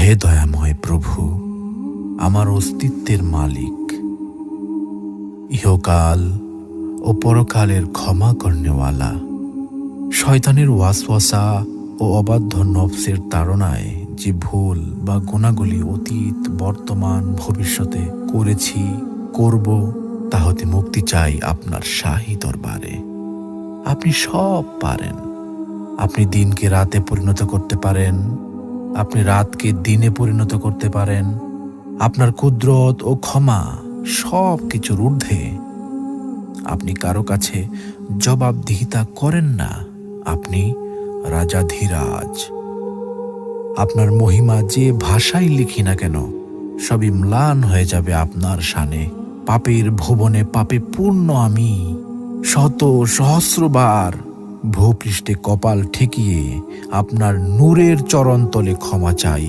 হে দয়াময় প্রভু, আমার অস্তিত্বের মালিক, ইহকাল ও পরকালের ক্ষমা করনেওয়ালা, শয়তানের ওয়াসওয়াসা ও অবাধ্য নফসের তাড়নায় যে ভুল বা গুণাগুলি অতীত, বর্তমান, ভবিষ্যতে করেছি, করব, তা হতে মুক্তি চাই আপনার শাহী দরবারে। আপনি সব পারেন। আপনি দিনকে রাতে পরিণত করতে পারেন, আপনি রাতকে দিনে পরিণত করতে পারেন। আপনার কুদরত ও ক্ষমা সব কিছুর ঊর্ধ্বে। আপনি কারো কাছে জবাবদিহিতা করেন না। আপনি রাজাধিরাজ। আপনার মহিমা যে ভাষায় লিখি না কেন, সবই ম্লান হয়ে যাবে আপনার শানে। পাপের ভুবনে পাপে পূর্ণ আমি, শত সহস্রবার ভূপৃষ্ঠে কপাল ঠেকিয়ে আপনার নূরের চরণতলে ক্ষমা চাই।